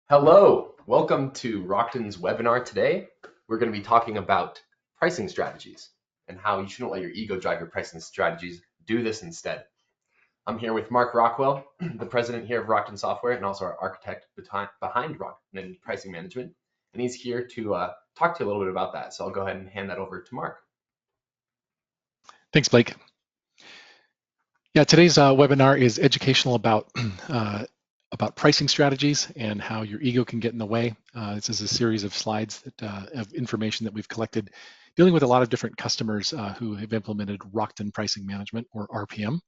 Hello, welcome to Rockton's webinar today. We're going to be talking about pricing strategies and how you shouldn't let your ego drive your pricing strategies. Do this instead. I'm here with Mark Rockwell, the president here of Rockton Software and also our architect behind Rockton Pricing Management. And he's here to talk to you a little bit about that. So I'll go ahead and hand that over to Mark. Thanks, Blake. Yeah, today's webinar is educational about about pricing strategies and how your ego can get in the way. This is a series of slides of information that we've collected dealing with a lot of different customers who have implemented Rockton Pricing Management, or RPM.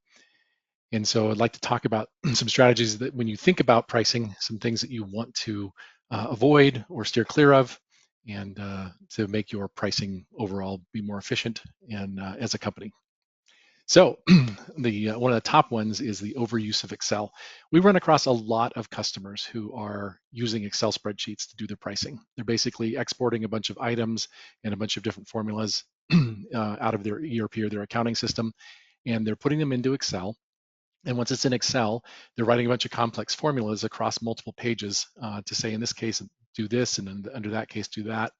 And so I'd like to talk about some strategies that when you think about pricing, some things that you want to avoid or steer clear of, and to make your pricing overall be more efficient and as a company. So one of the top ones is the overuse of Excel. We run across a lot of customers who are using Excel spreadsheets to do their pricing. They're basically exporting a bunch of items and a bunch of different formulas out of their ERP or their accounting system, and they're putting them into Excel. And once it's in Excel, they're writing a bunch of complex formulas across multiple pages to say, in this case, do this, and then under that case, do that.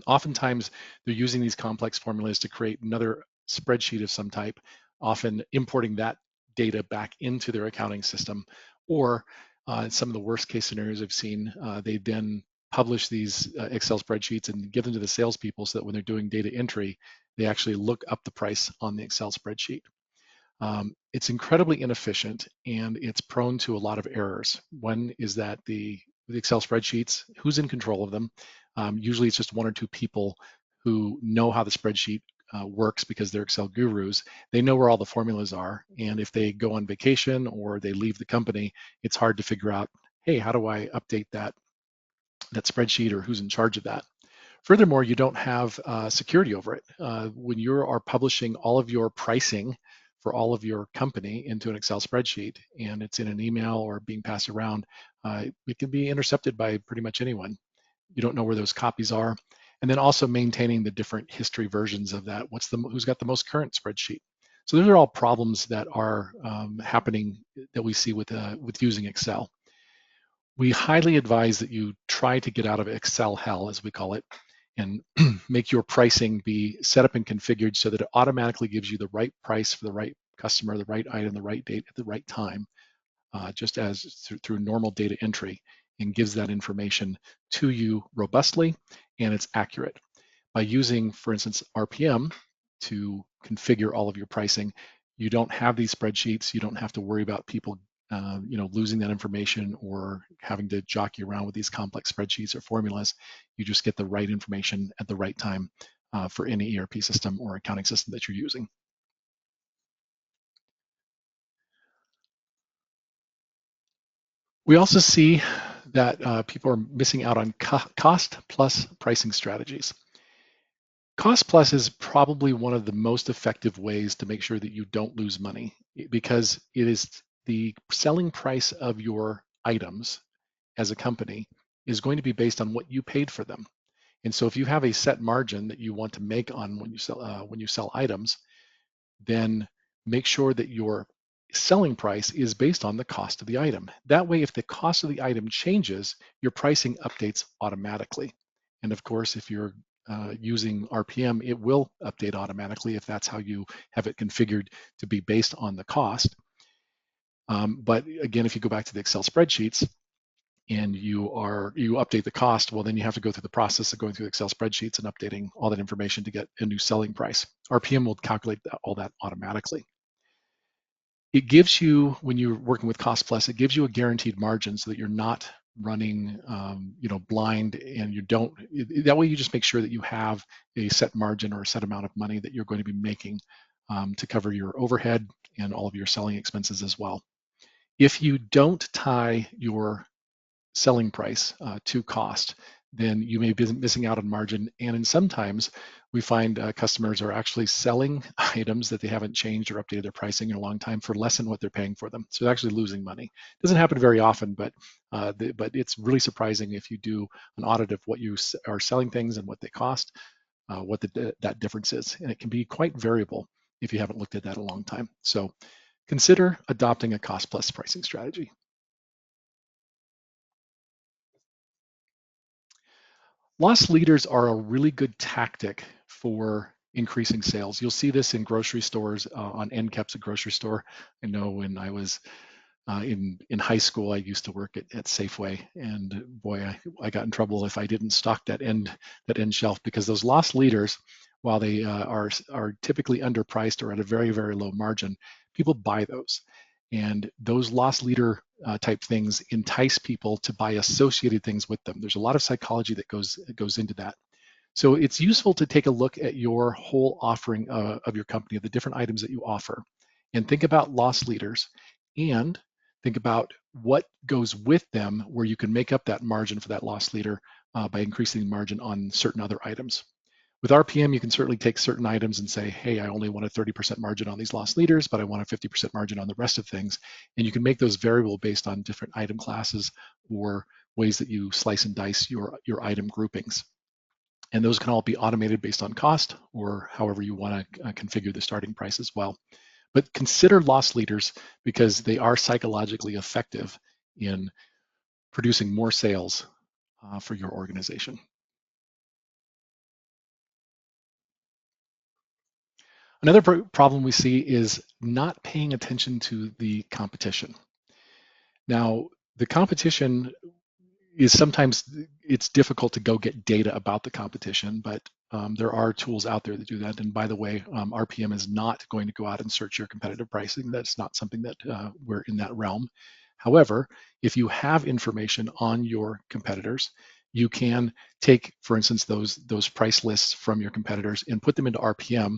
Oftentimes, they're using these complex formulas to create another spreadsheet of some type, often importing that data back into their accounting system. Or in some of the worst case scenarios I've seen, they then publish these Excel spreadsheets and give them to the salespeople so that when they're doing data entry, they actually look up the price on the Excel spreadsheet. It's incredibly inefficient and it's prone to a lot of errors. One is that the Excel spreadsheets, who's in control of them? Usually it's just one or two people who know how the spreadsheet works because they're Excel gurus. They know where all the formulas are, and if they go on vacation or they leave the company, it's hard to figure out, hey, how do I update that spreadsheet, or who's in charge of that? Furthermore, you don't have security over it. When you are publishing all of your pricing for all of your company into an Excel spreadsheet, and it's in an email or being passed around, it can be intercepted by pretty much anyone. You don't know where those copies are. And then also maintaining the different history versions of that. Who's got the most current spreadsheet? So those are all problems that are happening that we see with using Excel. We highly advise that you try to get out of Excel hell, as we call it, and make your pricing be set up and configured so that it automatically gives you the right price for the right customer, the right item, the right date at the right time, just as through normal data entry, and gives that information to you robustly and it's accurate. By using, for instance, RPM to configure all of your pricing, you don't have these spreadsheets. You don't have to worry about people losing that information or having to jockey around with these complex spreadsheets or formulas. You just get the right information at the right time for any ERP system or accounting system that you're using. We also see that people are missing out on cost plus pricing strategies. Cost plus is probably one of the most effective ways to make sure that you don't lose money, because it is the selling price of your items as a company is going to be based on what you paid for them. And so if you have a set margin that you want to make on when you sell items, then make sure that your selling price is based on the cost of the item. That way, if the cost of the item changes, your pricing updates automatically. And of course, if you're using RPM, it will update automatically if that's how you have it configured to be based on the cost. But again, if you go back to the Excel spreadsheets and you update the cost, well, then you have to go through the process of going through Excel spreadsheets and updating all that information to get a new selling price. RPM will calculate all that automatically. It gives you, when you're working with cost plus, it gives you a guaranteed margin so that you're not running blind, and that way you just make sure that you have a set margin or a set amount of money that you're going to be making to cover your overhead and all of your selling expenses as well. If you don't tie your selling price to cost, then you may be missing out on margin. And sometimes we find customers are actually selling items that they haven't changed or updated their pricing in a long time for less than what they're paying for them. So they're actually losing money. It doesn't happen very often, but it's really surprising if you do an audit of what you are selling things and what they cost, what that difference is. And it can be quite variable if you haven't looked at that in a long time. So consider adopting a cost plus pricing strategy. Loss leaders are a really good tactic for increasing sales. You'll see this in grocery stores, on end caps at grocery store. I know when I was in high school, I used to work at Safeway, and boy, I got in trouble if I didn't stock that end shelf, because those loss leaders, while they are typically underpriced or at a very, very low margin, people buy those, and those loss leader type things entice people to buy associated things with them. There's a lot of psychology that goes into that. So it's useful to take a look at your whole offering of your company, of the different items that you offer, and think about loss leaders, and think about what goes with them where you can make up that margin for that loss leader by increasing the margin on certain other items. With RPM, you can certainly take certain items and say, hey, I only want a 30% margin on these loss leaders, but I want a 50% margin on the rest of things. And you can make those variable based on different item classes or ways that you slice and dice your item groupings. And those can all be automated based on cost or however you want to configure the starting price as well. But consider loss leaders because they are psychologically effective in producing more sales for your organization. Another problem we see is not paying attention to the competition. Now, the competition is sometimes it's difficult to go get data about the competition, but there are tools out there that do that. And by the way, RPM is not going to go out and search your competitive pricing. That's not something that we're in that realm. However, if you have information on your competitors, you can take, for instance, those price lists from your competitors and put them into RPM.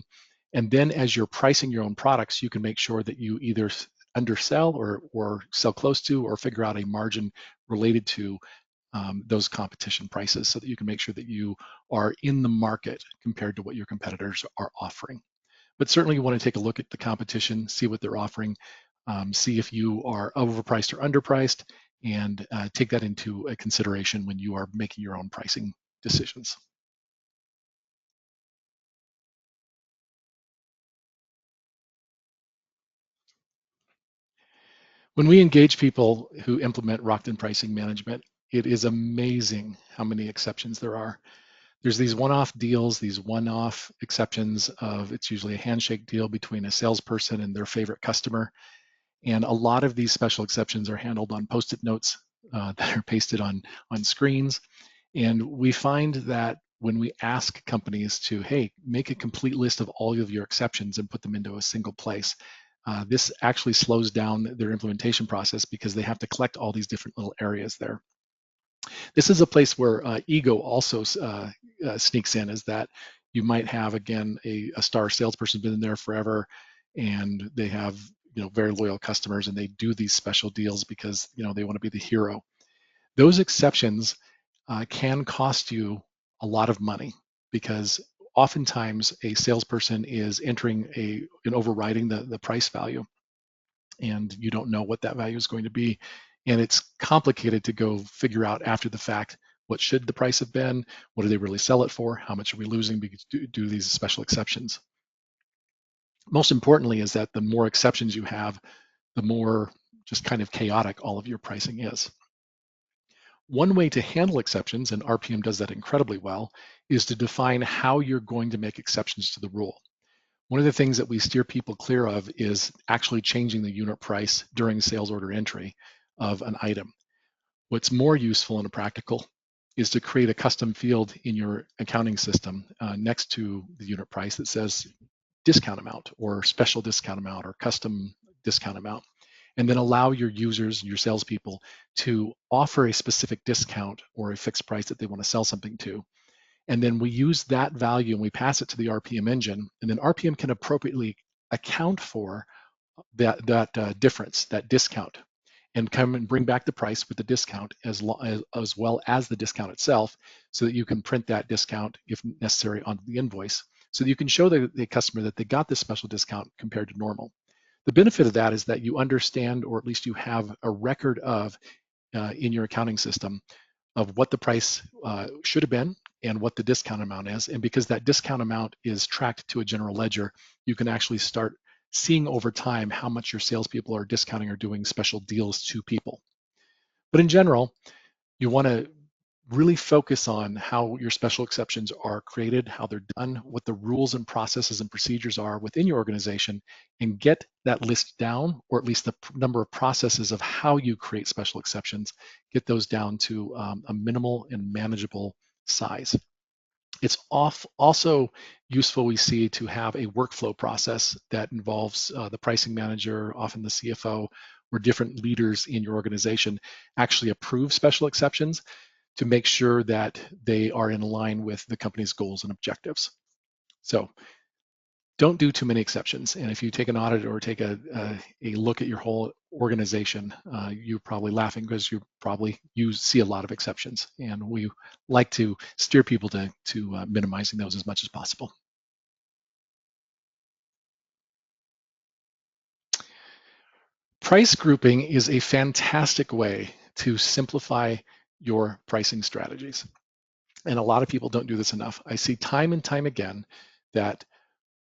And then as you're pricing your own products, you can make sure that you either undersell or sell close to or figure out a margin related to those competition prices so that you can make sure that you are in the market compared to what your competitors are offering. But certainly you want to take a look at the competition, see what they're offering, see if you are overpriced or underpriced, and take that into a consideration when you are making your own pricing decisions. When we engage people who implement Rockton Pricing Management, it is amazing how many exceptions there are. There's these one-off deals, these one-off exceptions of it's usually a handshake deal between a salesperson and their favorite customer. And a lot of these special exceptions are handled on Post-it notes that are pasted on screens. And we find that when we ask companies to, hey, make a complete list of all of your exceptions and put them into a single place, this actually slows down their implementation process because they have to collect all these different little areas there. This is a place where ego also sneaks in, is that you might have, again, a star salesperson been in there forever, and they have very loyal customers, and they do these special deals because they want to be the hero. Those exceptions can cost you a lot of money because oftentimes a salesperson is entering and overriding the price value, and you don't know what that value is going to be. And it's complicated to go figure out after the fact, what should the price have been? What do they really sell it for? How much are we losing because do these special exceptions? Most importantly is that the more exceptions you have, the more just kind of chaotic all of your pricing is. One way to handle exceptions, and RPM does that incredibly well, is to define how you're going to make exceptions to the rule. One of the things that we steer people clear of is actually changing the unit price during sales order entry of an item. What's more useful and practical is to create a custom field in your accounting system next to the unit price that says discount amount or special discount amount or custom discount amount, and then allow your users, your salespeople, to offer a specific discount or a fixed price that they want to sell something to. And then we use that value and we pass it to the RPM engine, and then RPM can appropriately account for that difference, that discount, and come and bring back the price with the discount as well as the discount itself, so that you can print that discount if necessary onto the invoice, so that you can show the customer that they got this special discount compared to normal. The benefit of that is that you understand, or at least you have a record of in your accounting system of what the price should have been and what the discount amount is. And because that discount amount is tracked to a general ledger, you can actually start seeing over time how much your salespeople are discounting or doing special deals to people. But in general, you want to really focus on how your special exceptions are created, how they're done, what the rules and processes and procedures are within your organization, and get that list down, or at least the number of processes of how you create special exceptions, get those down to a minimal and manageable size. It's also useful, we see, to have a workflow process that involves the pricing manager, often the CFO, or different leaders in your organization actually approve special exceptions to make sure that they are in line with the company's goals and objectives. So don't do too many exceptions. And if you take an audit or take a look at your whole organization, you're probably laughing because you see a lot of exceptions. And we like to steer people to minimizing those as much as possible. Price grouping is a fantastic way to simplify your pricing strategies. And a lot of people don't do this enough. I see time and time again that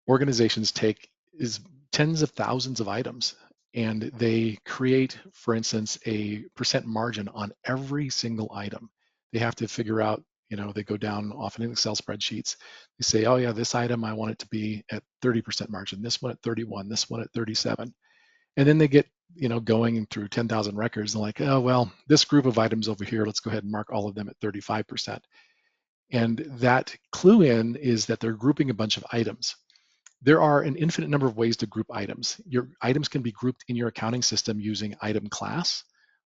organizations take is tens of thousands of items and they create, for instance, a percent margin on every single item. They have to figure out, they go down often in Excel spreadsheets. They say, oh yeah, this item, I want it to be at 30% margin, this one at 31, this one at 37. And then they get, going through 10,000 records and like, oh, well, this group of items over here, let's go ahead and mark all of them at 35%. And that clue in is that they're grouping a bunch of items. There are an infinite number of ways to group items. Your items can be grouped in your accounting system using item class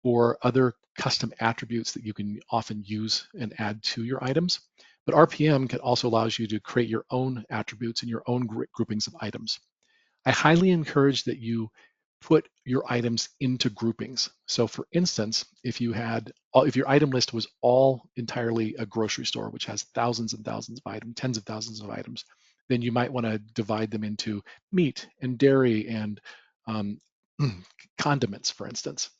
or other custom attributes that you can often use and add to your items. But RPM also allows you to create your own attributes and your own groupings of items. I highly encourage that you put your items into groupings. So for instance, if your item list was all entirely a grocery store, which has thousands and thousands of items, tens of thousands of items, then you might want to divide them into meat and dairy and condiments, for instance.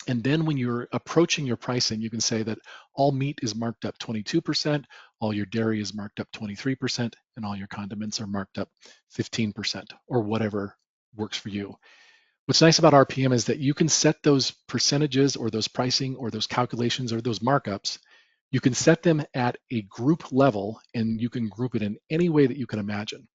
And then when you're approaching your pricing, you can say that all meat is marked up 22%, all your dairy is marked up 23%, and all your condiments are marked up 15%, or whatever works for you. What's nice about RPM is that you can set those percentages or those pricing or those calculations or those markups. You can set them at a group level and you can group it in any way that you can imagine.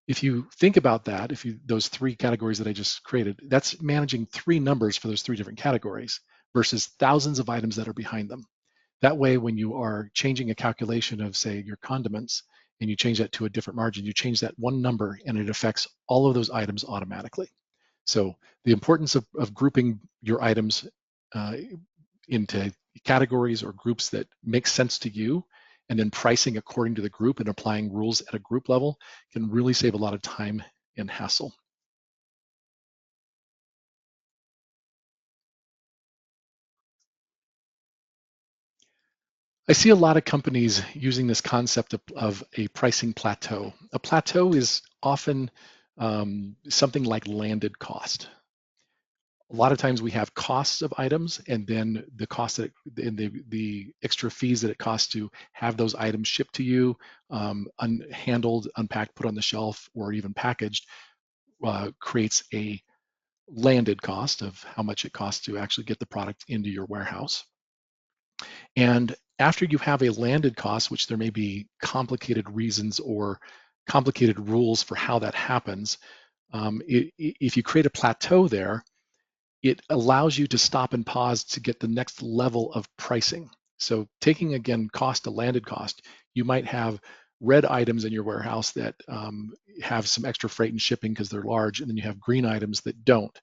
If you think about that, those three categories that I just created, that's managing three numbers for those three different categories versus thousands of items that are behind them. That way, when you are changing a calculation of, say, your condiments, and you change that to a different margin, you change that one number and it affects all of those items automatically. So the importance of grouping your items into categories or groups that make sense to you, and then pricing according to the group and applying rules at a group level can really save a lot of time and hassle. I see a lot of companies using this concept of a pricing plateau. A plateau is often something like landed cost. A lot of times we have costs of items and then the cost that and the extra fees that it costs to have those items shipped to you, handled, unpacked, put on the shelf, or even packaged, creates a landed cost of how much it costs to actually get the product into your warehouse. And after you have a landed cost, which there may be complicated reasons or complicated rules for how that happens, if you create a plateau there, it allows you to stop and pause to get the next level of pricing. So taking, again, cost to landed cost, you might have red items in your warehouse that have some extra freight and shipping because they're large, and then you have green items that don't.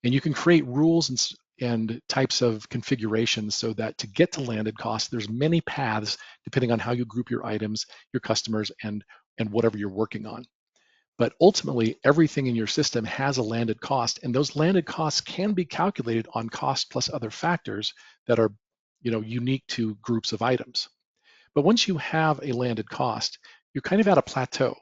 And you can create rules and types of configurations so that to get to landed cost, there's many paths depending on how you group your items, your customers, and whatever you're working on. But ultimately, everything in your system has a landed cost, and those landed costs can be calculated on cost plus other factors that are, unique to groups of items. But once you have a landed cost, you're kind of at a plateau.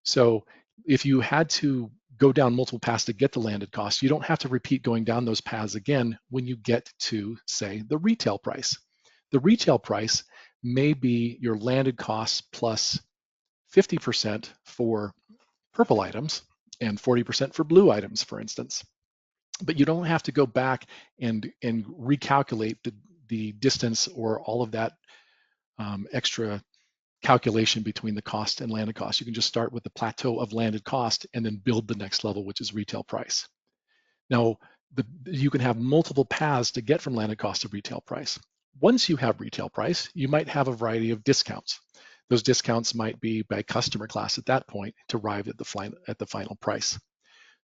So if you had to go down multiple paths to get the landed cost, you don't have to repeat going down those paths again when you get to, say, the retail price. The retail price may be your landed cost plus 50% for purple items and 40% for blue items, for instance. But you don't have to go back and recalculate the distance or all of that extra calculation between the cost and landed cost. You can just start with the plateau of landed cost and then build the next level, which is retail price. Now, you can have multiple paths to get from landed cost to retail price. Once you have retail price, you might have a variety of discounts. Those discounts might be by customer class at that point to arrive at the final price.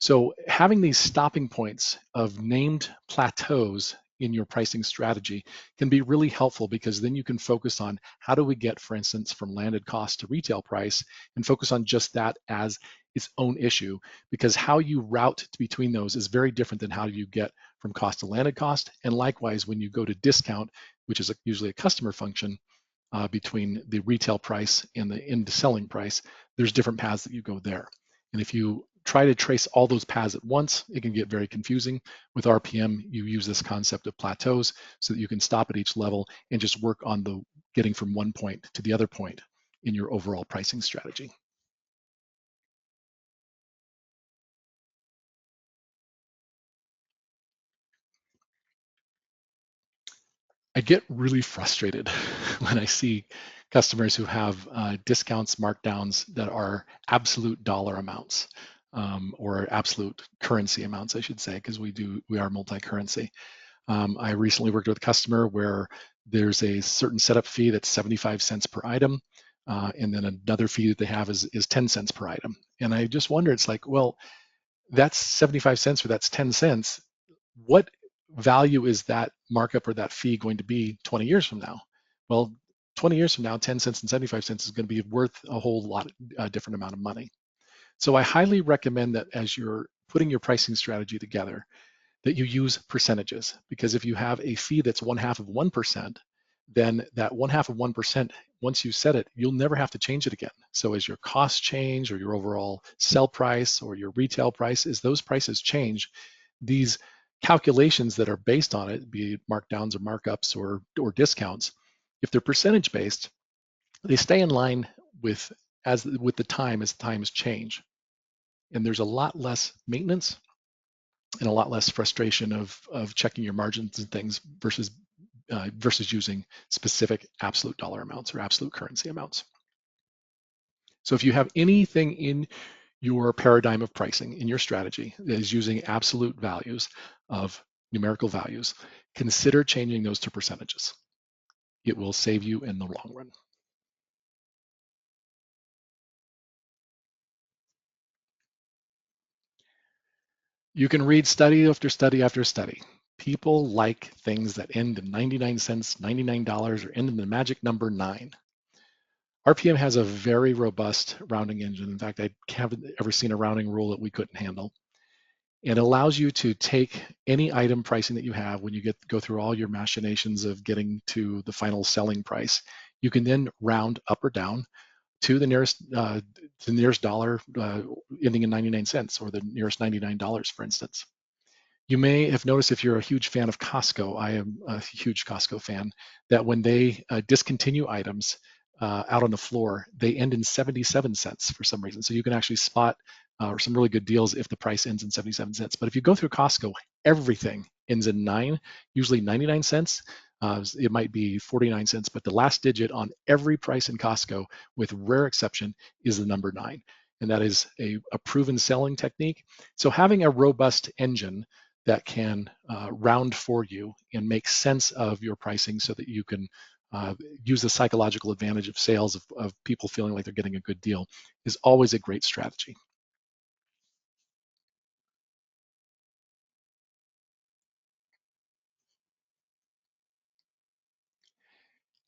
So having these stopping points of named plateaus in your pricing strategy can be really helpful, because then you can focus on how do we get, for instance, from landed cost to retail price, and focus on just that as its own issue, because how you route between those is very different than how you get from cost to landed cost. And likewise, when you go to discount, which is usually a customer function, between the retail price and the end selling price, there's different paths that you go there. And if you try to trace all those paths at once, it can get very confusing. With RPM, you use this concept of plateaus so that you can stop at each level and just work on the getting from one point to the other point in your overall pricing strategy. I get really frustrated when I see customers who have discounts, markdowns that are absolute dollar amounts, or absolute currency amounts, I should say, because we are multi-currency. I recently worked with a customer where there's a certain setup fee that's 75 cents per item, and then another fee that they have is 10 cents per item. And I just wonder, it's like, well, that's 75 cents or that's 10 cents. What value is that markup or that fee going to be 20 years from now? Well, 20 years from now, 10 cents and 75 cents is going to be worth a whole lot, different amount of money. So I highly recommend that as you're putting your pricing strategy together, that you use percentages, because if you have a fee that's 1/2 of 1%, then that 1/2 of 1%, once you set it, you'll never have to change it again. So as your costs change, or your overall sell price or your retail price, as those prices change, these calculations that are based on it, be it markdowns or markups or discounts, if they're percentage based, they stay in line with the time as times change. And there's a lot less maintenance and a lot less frustration of checking your margins and things versus using specific absolute dollar amounts or absolute currency amounts. So if you have anything in your paradigm of pricing, in your strategy, that is using absolute values of numerical values, consider changing those to percentages. It will save you in the long run. You can read study after study after study. People like things that end in 99 cents, $99, or end in the magic number 9. RPM has a very robust rounding engine. In fact, I haven't ever seen a rounding rule that we couldn't handle. It allows you to take any item pricing that you have when you go through all your machinations of getting to the final selling price. You can then round up or down to the nearest dollar, ending in 99 cents, or the nearest $99, for instance. You may have noticed, if you're a huge fan of Costco, I am a huge Costco fan, that when they discontinue items out on the floor, they end in 77 cents for some reason. So you can actually spot some really good deals if the price ends in 77 cents. But if you go through Costco, everything ends in 9, usually 99 cents. It might be 49 cents, but the last digit on every price in Costco, with rare exception, is the number 9. And that is a proven selling technique. So having a robust engine that can round for you and make sense of your pricing, so that you can use the psychological advantage of sales, of people feeling like they're getting a good deal, is always a great strategy.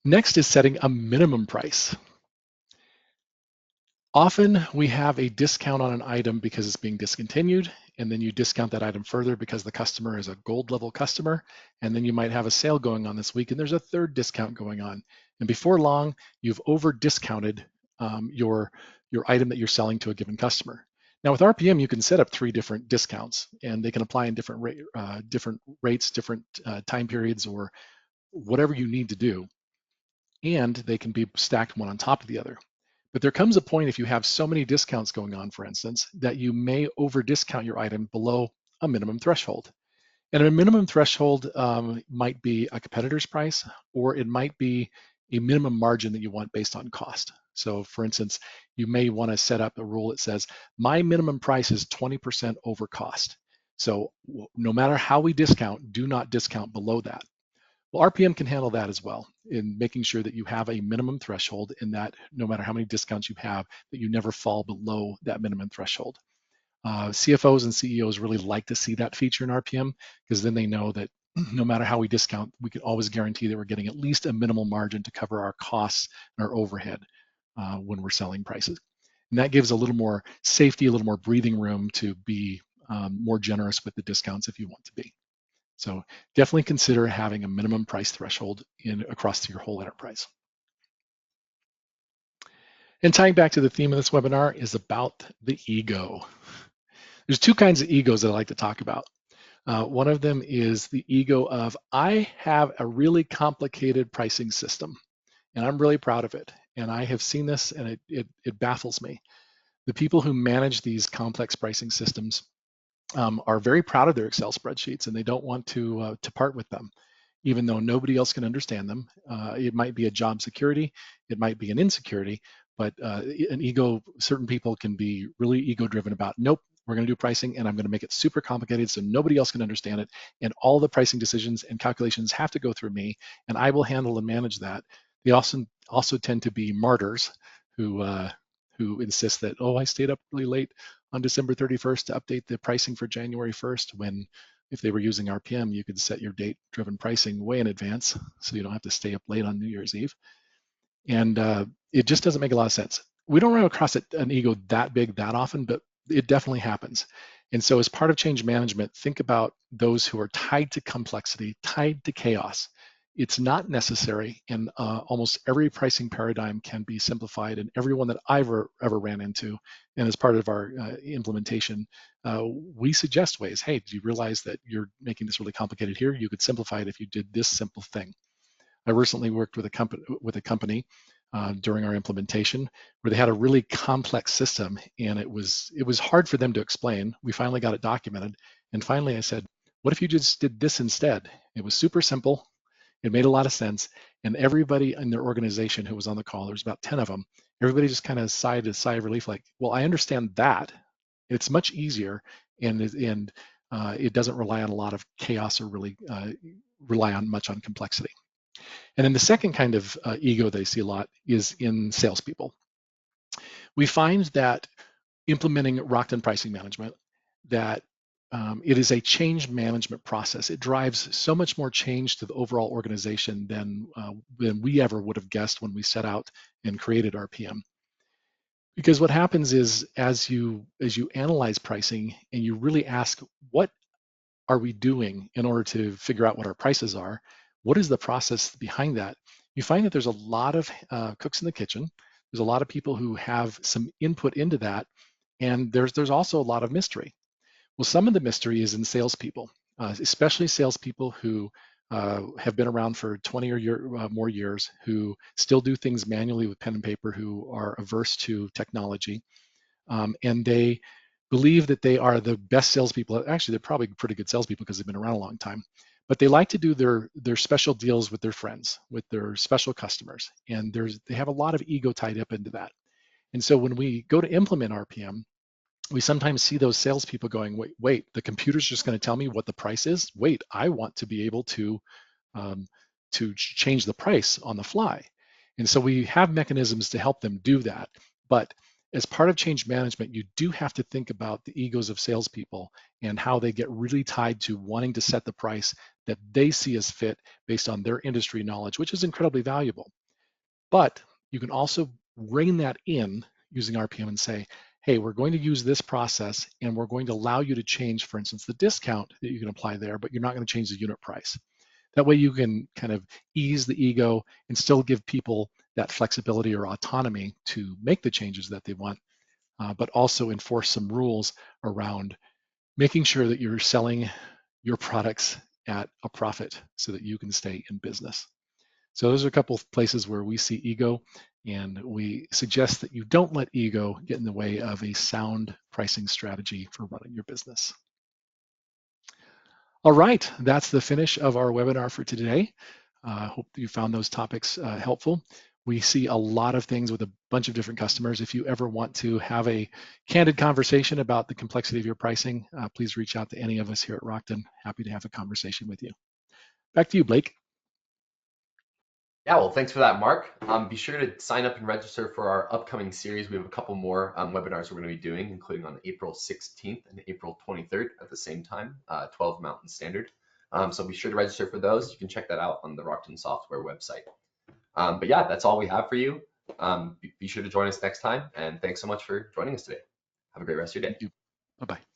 Next is setting a minimum price. Often we have a discount on an item because it's being discontinued, and then you discount that item further because the customer is a gold level customer, and then you might have a sale going on this week and there's a third discount going on. And before long, you've over discounted your item that you're selling to a given customer. Now with RPM, you can set up 3 different discounts, and they can apply in different rates, different time periods, or whatever you need to do, and they can be stacked one on top of the other. But there comes a point, if you have so many discounts going on, for instance, that you may over discount your item below a minimum threshold. And a minimum threshold might be a competitor's price, or it might be a minimum margin that you want based on cost. So for instance, you may want to set up a rule that says, my minimum price is 20% over cost. So no matter how we discount, do not discount below that. Well, RPM can handle that as well in making sure that you have a minimum threshold and that no matter how many discounts you have, that you never fall below that minimum threshold. CFOs and CEOs really like to see that feature in RPM because then they know that no matter how we discount, we can always guarantee that we're getting at least a minimal margin to cover our costs and our overhead when we're selling prices. And that gives a little more safety, a little more breathing room to be more generous with the discounts if you want to be. So definitely consider having a minimum price threshold across your whole enterprise. And tying back to the theme of this webinar is about the ego. There's two kinds of egos that I like to talk about. One of them is the ego of, I have a really complicated pricing system and I'm really proud of it. And I have seen this and it baffles me. The people who manage these complex pricing systems are very proud of their Excel spreadsheets and they don't want to part with them, even though nobody else can understand them. It might be a job security, it might be an insecurity, but an ego, certain people can be really ego driven about, nope, we're going to do pricing and I'm going to make it super complicated so nobody else can understand it. And all the pricing decisions and calculations have to go through me and I will handle and manage that. They also tend to be martyrs who insist that, oh, I stayed up really late on December 31st to update the pricing for January 1st, when if they were using RPM, you could set your date-driven pricing way in advance, so you don't have to stay up late on New Year's Eve. And it just doesn't make a lot of sense. We don't run across an ego that big that often, but it definitely happens. And so as part of change management, think about those who are tied to complexity, tied to chaos. It's not necessary, and almost every pricing paradigm can be simplified, and every one that I've ever ran into, and as part of our implementation, we suggest ways. Hey, do you realize that you're making this really complicated here? You could simplify it if you did this simple thing. I recently worked with a company during our implementation where they had a really complex system, and it was hard for them to explain. We finally got it documented, and finally I said, "What if you just did this instead?" It was super simple. It made a lot of sense, and everybody in their organization who was on the call, there was about 10 of them, everybody just kind of sighed a sigh of relief, like, "Well, I understand that. It's much easier, and it doesn't rely on a lot of chaos or really rely on much on complexity." And then the second kind of ego they see a lot is in salespeople. We find that implementing Rockton Pricing Management, that it is a change management process. It drives so much more change to the overall organization than we ever would have guessed when we set out and created RPM. Because what happens is, as you analyze pricing and you really ask, what are we doing in order to figure out what our prices are? What is the process behind that? You find that there's a lot of cooks in the kitchen. There's a lot of people who have some input into that, and there's also a lot of mystery. Well, some of the mystery is in salespeople, especially salespeople who have been around for 20 or more years, who still do things manually with pen and paper, who are averse to technology, and they believe that they are the best salespeople. Actually, they're probably pretty good salespeople because they've been around a long time. But they like to do their special deals with their friends, with their special customers, and they have a lot of ego tied up into that. And so when we go to implement RPM, we sometimes see those salespeople going, wait, the computer's just going to tell me what the price is. Wait, I want to be able um, to change the price on the fly. And so we have mechanisms to help them do that. But as part of change management, you do have to think about the egos of salespeople and how they get really tied to wanting to set the price that they see as fit based on their industry knowledge, which is incredibly valuable. But you can also rein that in using RPM and say, hey, we're going to use this process and we're going to allow you to change, for instance, the discount that you can apply there, but you're not going to change the unit price. That way you can kind of ease the ego and still give people that flexibility or autonomy to make the changes that they want, but also enforce some rules around making sure that you're selling your products at a profit so that you can stay in business. So those are a couple of places where we see ego, and we suggest that you don't let ego get in the way of a sound pricing strategy for running your business. All right, that's the finish of our webinar for today. Hope you found those topics helpful. We see a lot of things with a bunch of different customers. If you ever want to have a candid conversation about the complexity of your pricing, please reach out to any of us here at Rockton. Happy to have a conversation with you. Back to you, Blake. Yeah, well, thanks for that, Mark. Be sure to sign up and register for our upcoming series. We have a couple more webinars we're going to be doing, including on April 16th and April 23rd at the same time, 12 Mountain Standard. So be sure to register for those. You can check that out on the Rockton Software website. But yeah, that's all we have for you. Be sure to join us next time. And thanks so much for joining us today. Have a great rest of your day. Thank you. Bye-bye.